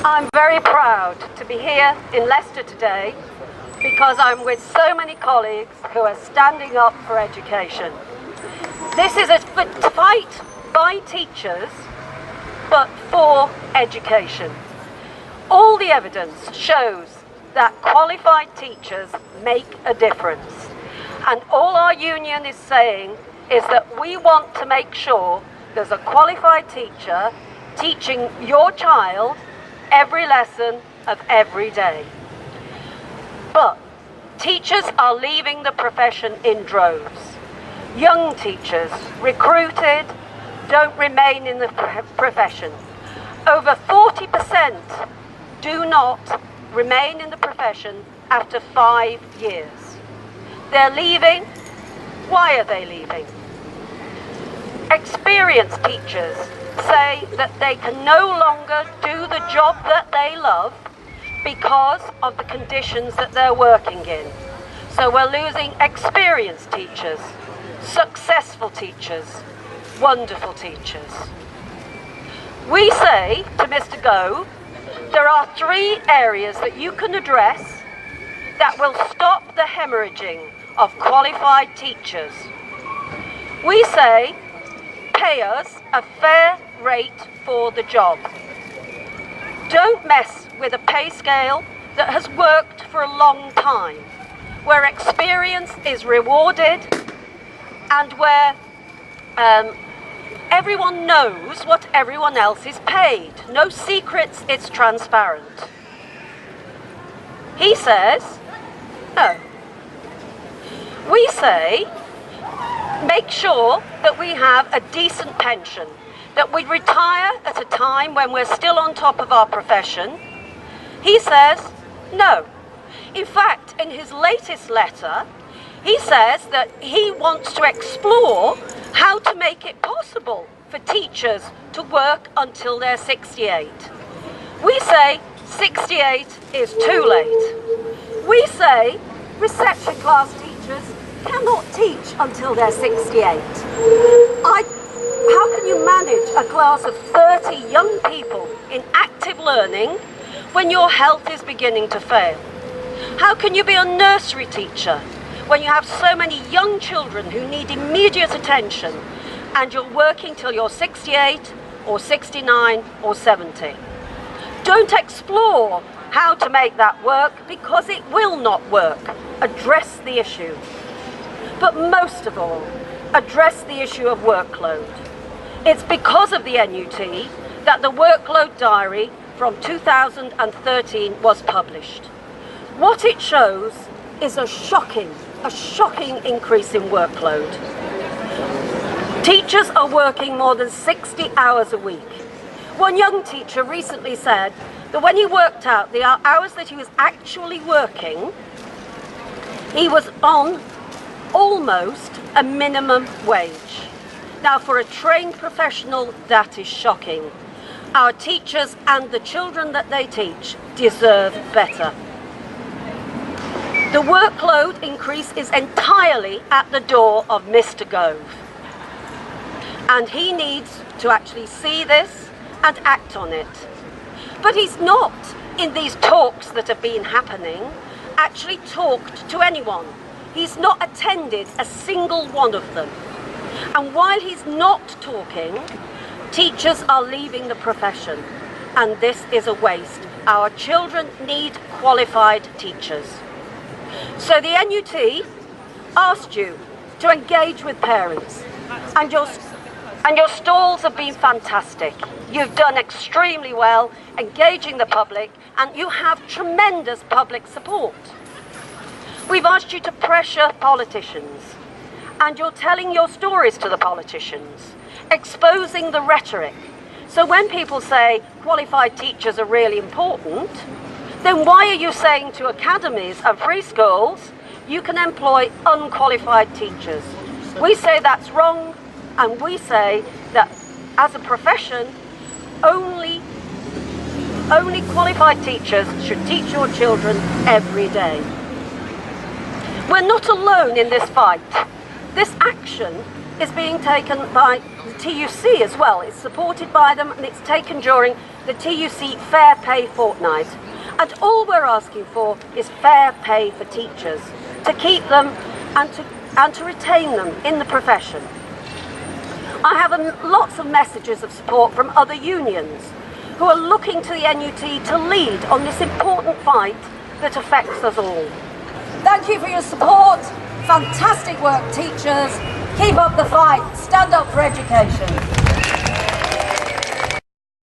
I'm very proud to be here in Leicester today because I'm with so many colleagues who are standing up for education. This is a fight by teachers, but for education. All the evidence shows that qualified teachers make a difference. And all our union is saying is that we want to make sure there's a qualified teacher teaching your child every lesson of every day. But teachers are leaving the profession in droves. Young teachers, recruited, don't remain in the profession. Over 40% do not remain in the profession after 5 years. They're leaving. Why are they leaving? Experienced teachers say that they can no longer do the job that they love because of the conditions that they're working in. So we're losing experienced teachers, successful teachers, wonderful teachers. We say to Mr. Gove, there are 3 areas that you can address that will stop the hemorrhaging of qualified teachers. We say, pay us a fair rate for the job. Don't mess with a pay scale that has worked for a long time, where experience is rewarded and where everyone knows what everyone else is paid. No secrets, it's transparent. He says, no. We say, make sure that we have a decent pension, that we retire at a time when we're still on top of our profession. He says, no. In fact, in his latest letter, he says that he wants to explore how to make it possible for teachers to work until they're 68. We say 68 is too late. We say reception class teachers cannot teach until they're 68. How can you manage a class of 30 young people in active learning when your health is beginning to fail? How can you be a nursery teacher when you have so many young children who need immediate attention and you're working till you're 68 or 69 or 70? Don't explore how to make that work because it will not work. Address the issue. But most of all, address the issue of workload. It's because of the NUT that the workload diary from 2013 was published. What it shows is a shocking increase in workload. Teachers are working more than 60 hours a week. One young teacher recently said that when he worked out the hours that he was actually working, he was on almost a minimum wage. Now, for a trained professional, that is shocking. Our teachers and the children that they teach deserve better. The workload increase is entirely at the door of Mr. Gove. And he needs to actually see this and act on it. But he's not, in these talks that have been happening, actually talked to anyone. He's not attended a single one of them. And while he's not talking, teachers are leaving the profession. And this is a waste. Our children need qualified teachers. So the NUT asked you to engage with parents. And your stalls have been fantastic. You've done extremely well engaging the public, and you have tremendous public support. We've asked you to pressure politicians, and you're telling your stories to the politicians, exposing the rhetoric. So when people say qualified teachers are really important, then why are you saying to academies and free schools you can employ unqualified teachers? We say that's wrong, and we say that as a profession, only qualified teachers should teach your children every day. We're not alone in this fight. This action is being taken by the TUC as well. It's supported by them, and it's taken during the TUC Fair Pay Fortnight. And all we're asking for is fair pay for teachers, to keep them and to retain them in the profession. I have lots of messages of support from other unions who are looking to the NUT to lead on this important fight that affects us all. Thank you for your support. Fantastic work, teachers. Keep up the fight. Stand up for education.